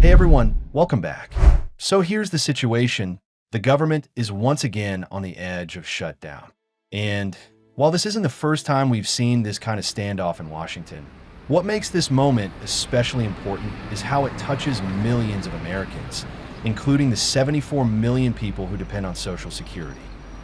Hey everyone, welcome back. So here's the situation. The government is once again on the edge of shutdown. And while this isn't the first time we've seen this kind of standoff in Washington, what makes this moment especially important is how it touches millions of Americans, including the 74 million people who depend on Social Security.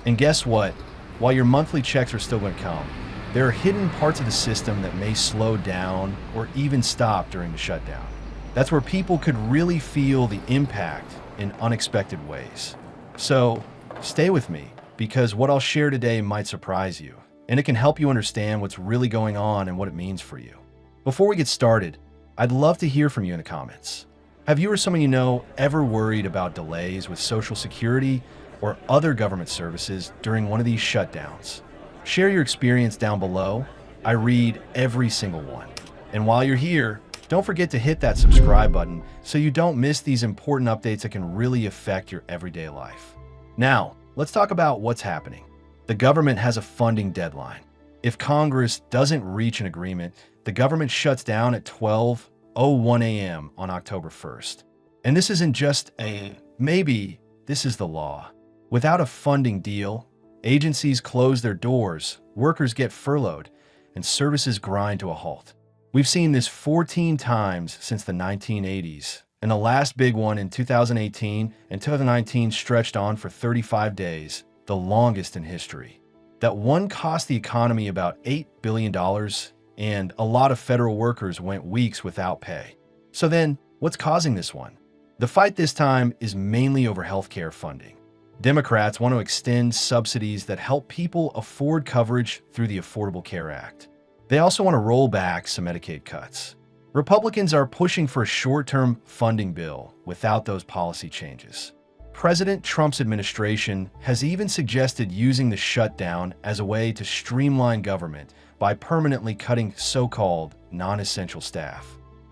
And guess what? While your monthly checks are still going to come, there are hidden parts of the system that may slow down or even stop during the shutdown. That's where people could really feel the impact in unexpected ways. So stay with me, because what I'll share today might surprise you, and it can help you understand what's really going on and what it means for you. Before we get started, I'd love to hear from you in the comments. Have you or someone you know ever worried about delays with Social Security or other government services during one of these shutdowns? Share your experience down below. I read every single one. And while you're here, don't forget to hit that subscribe button so you don't miss these important updates that can really affect your everyday life. Now, let's talk about what's happening. The government has a funding deadline. If Congress doesn't reach an agreement, the government shuts down at 12:01 a.m. on October 1st. And this isn't just a maybe, this is the law. Without a funding deal, agencies close their doors, workers get furloughed, and services grind to a halt. We've seen this 14 times since the 1980s, and the last big one in 2018 and 2019 stretched on for 35 days, the longest in history. That one cost the economy about $8 billion, and a lot of federal workers went weeks without pay. So then, what's causing this one? The fight this time is mainly over healthcare funding. Democrats want to extend subsidies that help people afford coverage through the Affordable Care Act. They also want to roll back some Medicaid cuts. Republicans are pushing for a short-term funding bill without those policy changes. President Trump's administration has even suggested using the shutdown as a way to streamline government by permanently cutting so-called non-essential staff.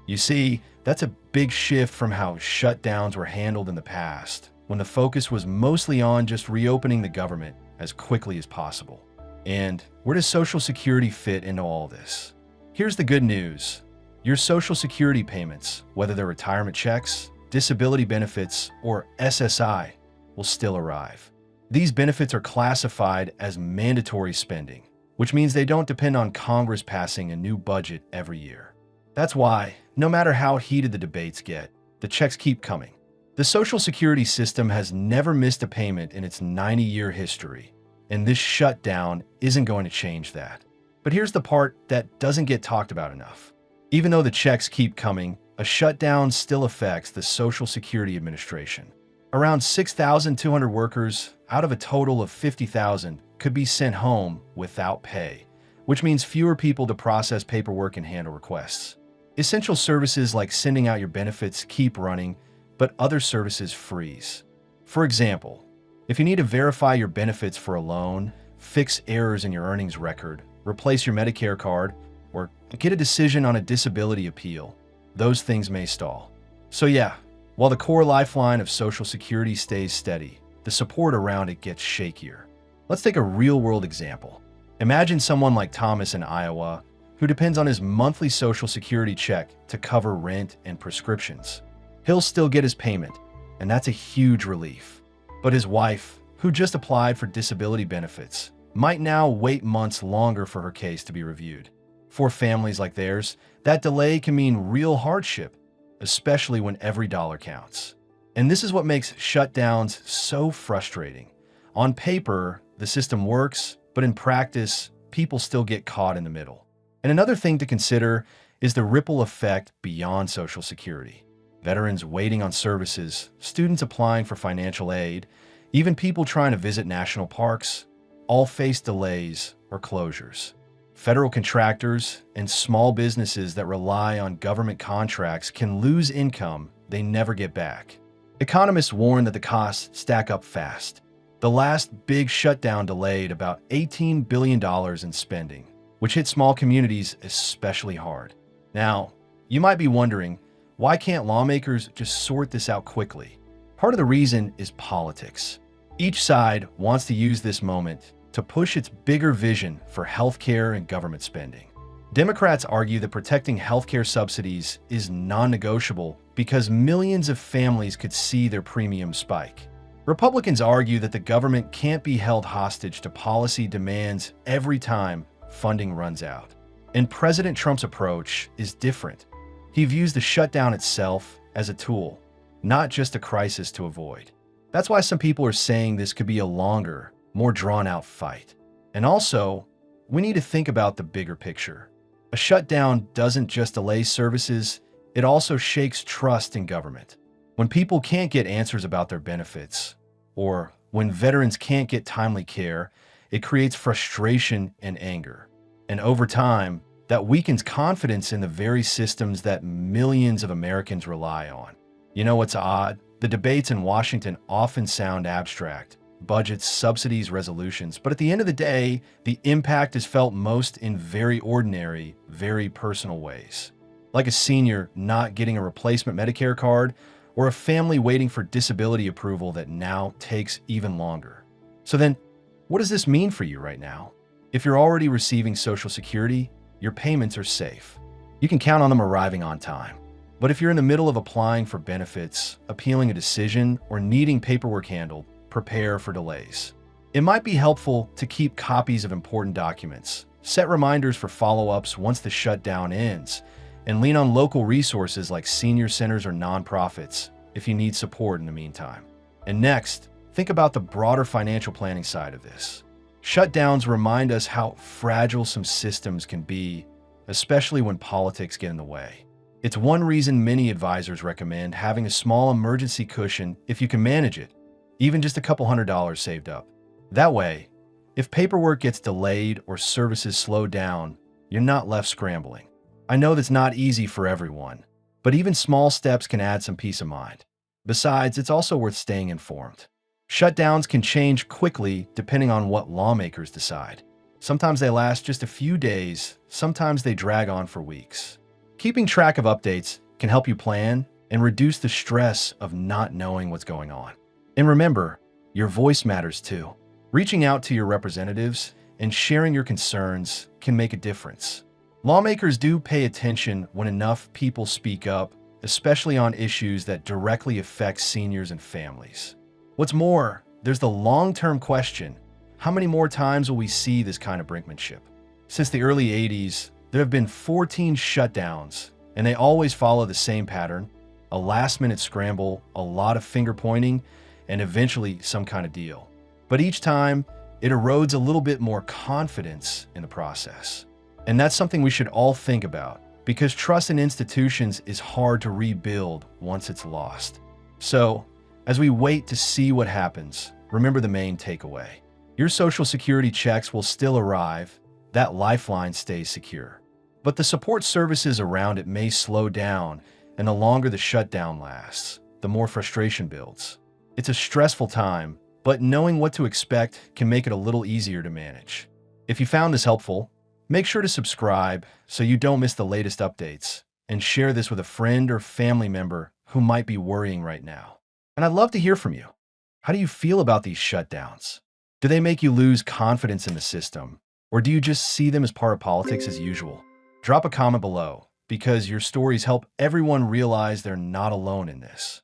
You see, that's a big shift from how shutdowns were handled in the past, when the focus was mostly on just reopening the government as quickly as possible. And where does Social Security fit into all this? Here's the good news. Your Social Security payments, whether they're retirement checks, disability benefits, or SSI, will still arrive. These benefits are classified as mandatory spending, which means they don't depend on Congress passing a new budget every year. That's why, no matter how heated the debates get, the checks keep coming. The Social Security system has never missed a payment in its 90-year history, and this shutdown isn't going to change that. But here's the part that doesn't get talked about enough. Even though the checks keep coming, a shutdown still affects the Social Security Administration. Around 6,200 workers out of a total of 50,000 could be sent home without pay, which means fewer people to process paperwork and handle requests. Essential services like sending out your benefits keep running, but other services freeze. For example, if you need to verify your benefits for a loan, fix errors in your earnings record, replace your Medicare card, or get a decision on a disability appeal, those things may stall. So yeah, while the core lifeline of Social Security stays steady, the support around it gets shakier. Let's take a real-world example. Imagine someone like Thomas in Iowa who depends on his monthly Social Security check to cover rent and prescriptions. He'll still get his payment, and that's a huge relief. But his wife, who just applied for disability benefits, might now wait months longer for her case to be reviewed. For families like theirs, that delay can mean real hardship, especially when every dollar counts. And this is what makes shutdowns so frustrating. On paper, the system works, but in practice, people still get caught in the middle. And another thing to consider is the ripple effect beyond Social Security. Veterans waiting on services, students applying for financial aid, even people trying to visit national parks, all face delays or closures. Federal contractors and small businesses that rely on government contracts can lose income they never get back. Economists warn that the costs stack up fast. The last big shutdown delayed about $18 billion in spending, which hit small communities especially hard. Now, you might be wondering, why can't lawmakers just sort this out quickly? Part of the reason is politics. Each side wants to use this moment to push its bigger vision for healthcare and government spending. Democrats argue that protecting healthcare subsidies is non-negotiable because millions of families could see their premiums spike. Republicans argue that the government can't be held hostage to policy demands every time funding runs out. And President Trump's approach is different. He views the shutdown itself as a tool, not just a crisis to avoid. That's why some people are saying this could be a longer, more drawn-out fight. And also, we need to think about the bigger picture. A shutdown doesn't just delay services, it also shakes trust in government. When people can't get answers about their benefits, or when veterans can't get timely care, it creates frustration and anger. And over time, that weakens confidence in the very systems that millions of Americans rely on. You know what's odd? The debates in Washington often sound abstract: budgets, subsidies, resolutions. But at the end of the day, the impact is felt most in very ordinary, very personal ways. Like a senior not getting a replacement Medicare card, or a family waiting for disability approval that now takes even longer. So then, what does this mean for you right now? If you're already receiving Social Security, your payments are safe. You can count on them arriving on time. But if you're in the middle of applying for benefits, appealing a decision, or needing paperwork handled, prepare for delays. It might be helpful to keep copies of important documents, set reminders for follow-ups once the shutdown ends, and lean on local resources like senior centers or nonprofits if you need support in the meantime. And next, think about the broader financial planning side of this. Shutdowns remind us how fragile some systems can be, especially when politics get in the way. It's one reason many advisors recommend having a small emergency cushion if you can manage it, even just a couple $100s saved up. That way, if paperwork gets delayed or services slow down, you're not left scrambling. I know that's not easy for everyone, but even small steps can add some peace of mind. Besides, it's also worth staying informed. Shutdowns can change quickly depending on what lawmakers decide. Sometimes they last just a few days, sometimes they drag on for weeks. Keeping track of updates can help you plan and reduce the stress of not knowing what's going on. And remember, your voice matters too. Reaching out to your representatives and sharing your concerns can make a difference. Lawmakers do pay attention when enough people speak up, especially on issues that directly affect seniors and families. What's more, there's the long-term question: how many more times will we see this kind of brinkmanship? Since the early 80s, there have been 14 shutdowns, and they always follow the same pattern: a last-minute scramble, a lot of finger-pointing, and eventually some kind of deal. But each time, it erodes a little bit more confidence in the process. And that's something we should all think about, because trust in institutions is hard to rebuild once it's lost. So, as we wait to see what happens, remember the main takeaway. Your Social Security checks will still arrive, that lifeline stays secure. But the support services around it may slow down, and the longer the shutdown lasts, the more frustration builds. It's a stressful time, but knowing what to expect can make it a little easier to manage. If you found this helpful, make sure to subscribe so you don't miss the latest updates, and share this with a friend or family member who might be worrying right now. And I'd love to hear from you. How do you feel about these shutdowns? Do they make you lose confidence in the system? Or do you just see them as part of politics as usual? Drop a comment below, because your stories help everyone realize they're not alone in this.